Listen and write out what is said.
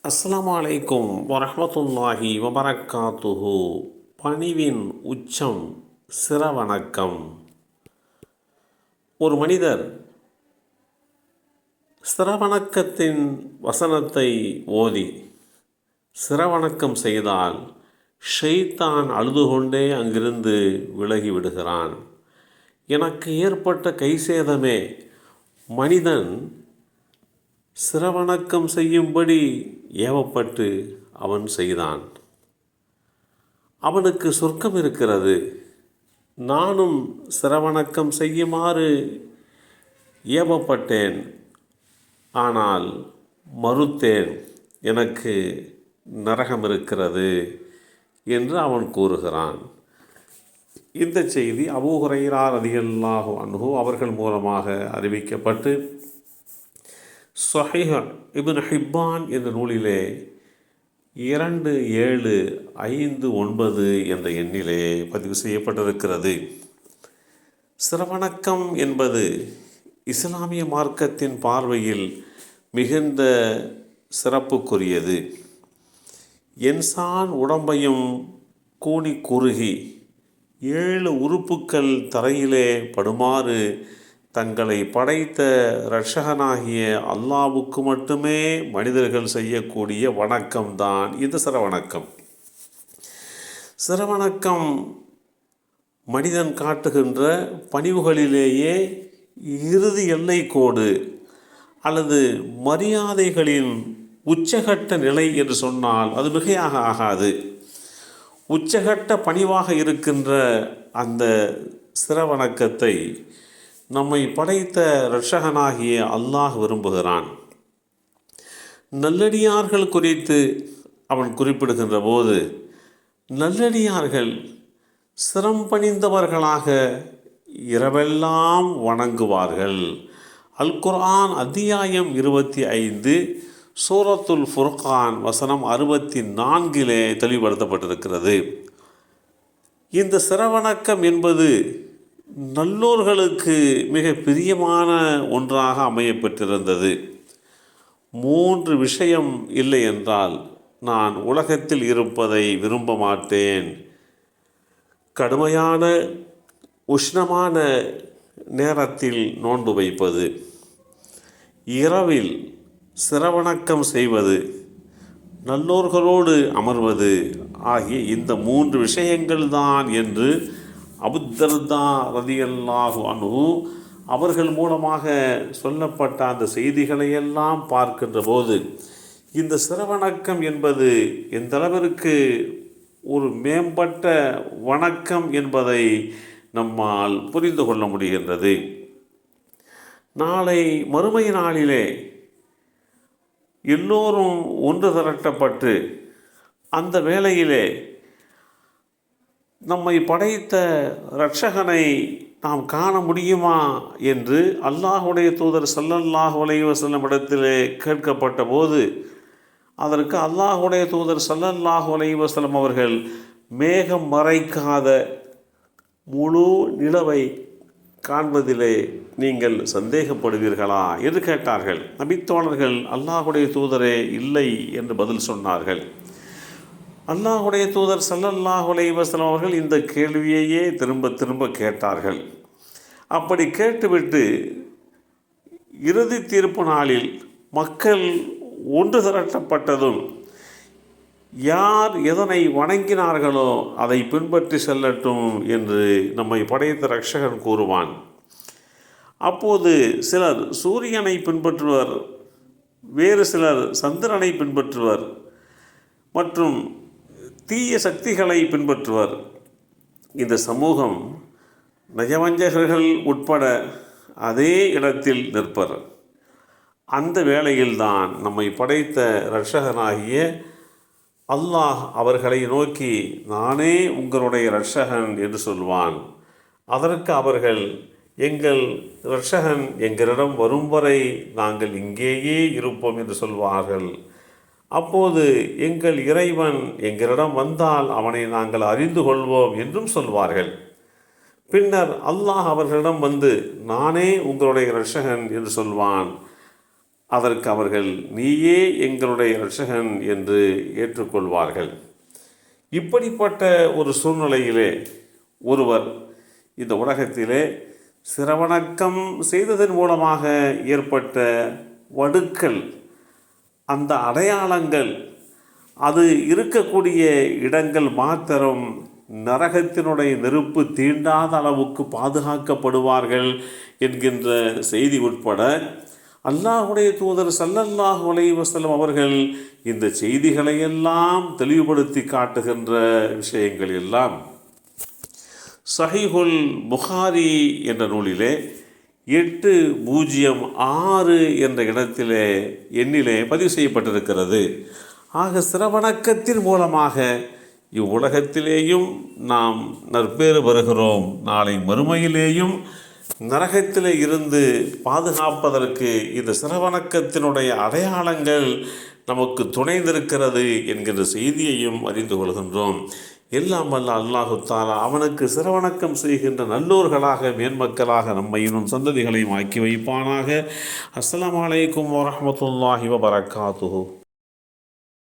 அஸ்ஸலாமு அலைக்கும் வரஹ்மத்துல்லாஹி வபரக்காத்துஹு. பணிவின் உச்சம் சிரவணக்கம். ஒரு மனிதர் சிரவணக்கத்தின் வசனத்தை ஓதி சிரவணக்கம் செய்தால் ஷைத்தான் அழுது கொண்டே அங்கிருந்து விலகி விடுகிறான். எனக்கு ஏற்பட்ட கைசேதமே, மனிதன் சிரவணக்கம் செய்யும்படி ஏவப்பட்டு அவன் செய்தான். அவனுக்கு சொர்க்கம் இருக்கிறது. நானும் சிரவணக்கம் செய்யுமாறு ஏவப்பட்டேன், ஆனால் மறுத்தேன். எனக்கு நரகம் இருக்கிறது என்று அவன் கூறுகிறான். இந்த செய்தி அபூ ஹுரைரா ரலியல்லாஹு அன்ஹு அவர்கள் மூலமாக அறிவிக்கப்பட்டு ஸஹீஹ் இப்னு ஹிப்பான் என்ற நூலிலே 2759 என்ற எண்ணிலே பதிவு செய்யப்பட்டிருக்கிறது. சிரவணக்கம் என்பது இஸ்லாமிய மார்க்கத்தின் பார்வையில் மிகுந்த சிறப்புக்குரியது. இன்சான் உடம்பையும் கூனி குறுகி 7 உறுப்புக்கள் தரையிலே படுமாறு தங்களை படைத்த இரட்சகனாகிய அல்லாஹ்வுக்கு மட்டுமே மனிதர்கள் செய்யக்கூடிய வணக்கம்தான் இந்த சிரவணக்கம். சிரவணக்கம் மனிதன் காட்டுகின்ற பணிவுகளிலேயே இறுதி எல்லை கோடு அல்லது மரியாதைகளின் உச்சகட்ட நிலை என்று சொன்னால் அது மிகையாக ஆகாது. உச்சகட்ட பணிவாக இருக்கின்ற அந்த சிரவணக்கத்தை நம்மை படைத்த இரட்சகனாகிய அல்லாஹ் விரும்புகிறான். நல்லடியார்கள் குறித்து அவன் குறிப்பிடுகின்ற போது, நல்லடியார்கள் சிரம் பணிந்தவர்களாக இரவெல்லாம் வணங்குவார்கள். அல் குர்ஆன் அத்தியாயம் 25 சூரத்துல் ஃபுர்கான் வசனம் 64 தெளிவுபடுத்தப்பட்டிருக்கிறது. இந்த சிரவணக்கம் என்பது நல்லோர்களுக்கு மிக பிரியமான ஒன்றாக அமையப்பட்டிருந்தது. 3 விஷயம் இல்லை என்றால் நான் உலகத்தில் இருப்பதை விரும்ப மாட்டேன். கடுமையான உஷ்ணமான நேரத்தில் நோன்பு வைப்பது, இரவில் சிரவணக்கம் செய்வது, நல்லோர்களோடு அமர்வது ஆகிய இந்த 3 விஷயங்கள் தான் என்று அபூ தர்தா ரலியல்லாஹு அன்ஹு அவர்கள் மூலமாக சொல்லப்பட்ட அந்த செய்திகளையெல்லாம் பார்க்கின்ற போது இந்த சிரவணக்கம் என்பது எந்த அளவிற்கு ஒரு மேம்பட்ட வணக்கம் என்பதை நம்மால் புரிந்து கொள்ள முடிகின்றது. நாளை மறுமை நாளிலே எல்லோரும் ஒன்று திரட்டப்பட்டு அந்த வேளையிலே நம்மை படைத்த இரட்சகனை நாம் காண முடியுமா என்று அல்லாஹுடைய தூதர் ஸல்லல்லாஹு அலைஹி வஸல்லம் இடத்திலே கேட்கப்பட்ட போது அதற்கு அல்லாஹுடைய தூதர் ஸல்லல்லாஹு அலைஹி வஸல்லம் அவர்கள் மேகம் மறைக்காத முழு நிலவை காண்பதிலே நீங்கள் சந்தேகப்படுவீர்களா என்று கேட்டார்கள். நபித்தோழர்கள் அல்லாஹுடைய தூதரே இல்லை என்று பதில் சொன்னார்கள். அல்லாஹுடைய தூதர் ஸல்லல்லாஹு அலைஹி வஸல்லம் அவர்கள் இந்த கேள்வியையே திரும்ப திரும்ப கேட்டார்கள். அப்படி கேட்டுவிட்டு இறுதி தீர்ப்பு நாளில் மக்கள் ஒன்று திரட்டப்பட்டதும் யார் எதனை வணங்கினார்களோ அதை பின்பற்றி செல்லட்டும் என்று நம்மை படைத்த இரட்சகன் கூறுவான். அப்போது சிலர் சூரியனை பின்பற்றுவர், வேறு சிலர் சந்திரனை பின்பற்றுவர் மற்றும் தீய சக்திகளை பின்பற்றுவர். இந்த சமூகம் நயவஞ்சகர்கள் உட்பட அதே இடத்தில் நிற்பர். அந்த வேளையில்தான் நம்மை படைத்த இரட்சகனாகிய அல்லாஹ் அவர்களை நோக்கி நானே உங்களுடைய இரட்சகன் என்று சொல்வான். அதற்கு அவர்கள் எங்கள் இரட்சகன் எங்களிடம் வரும் வரை நாங்கள் இங்கேயே இருப்போம் என்று சொல்வார்கள். அப்போது எங்கள் இறைவன் எங்களிடம் வந்தால் அவனை நாங்கள் அறிந்து கொள்வோம் என்றும் சொல்வார்கள். பின்னர் அல்லாஹ் அவர்களிடம் வந்து நானே உங்களுடைய இரட்சகன் என்று சொல்வான். அதற்கு அவர்கள் நீயே எங்களுடைய இரட்சகன் என்று ஏற்றுக்கொள்வார்கள். இப்படிப்பட்ட ஒரு சூழ்நிலையிலே ஒருவர் இந்த உலகத்திலே சிரவணக்கம் செய்ததன் மூலமாக ஏற்பட்ட வடுக்கள், அந்த அடையாளங்கள், அது இருக்கக்கூடிய இடங்கள் மாத்திரம் நரகத்தினுடைய நெருப்பு தீண்டாத அளவுக்கு பாதுகாக்கப்படுவார்கள் என்கின்ற செய்தி உட்பட அல்லாஹுடைய தூதர் ஸல்லல்லாஹு அலைஹி வஸல்லம் அவர்கள் இந்த செய்திகளையெல்லாம் தெளிவுபடுத்தி காட்டுகின்ற விஷயங்கள் எல்லாம் சஹீஹுல் புகாரி என்ற நூலிலே 806 என்ற இடத்திலே எண்ணிலே பதிவு செய்யப்பட்டிருக்கிறது. ஆக சிரவணக்கத்தின் மூலமாக இவ்வுலகத்திலேயும் நாம் நற்பேறு பெறுகிறோம், நாளை மறுமையிலேயும் நரகத்திலே இருந்து பாதுகாப்பதற்கு இந்த சிரவணக்கத்தினுடைய அடையாளங்கள் நமக்கு துணைந்திருக்கிறது என்கின்ற செய்தியையும் அறிந்து கொள்கின்றோம். எல்லாம் வல்ல அல்லாஹு தஆலா அவனுக்கு சிரவணக்கம் செய்கின்ற நல்லோர்களாக மேன்மக்களாக நம்மையும் சந்ததிகளையும் ஆக்கி வைப்பானாக. அஸ்ஸலாமு அலைக்கும் வரஹ்மத்துல்லாஹி வபரகாத்துஹு.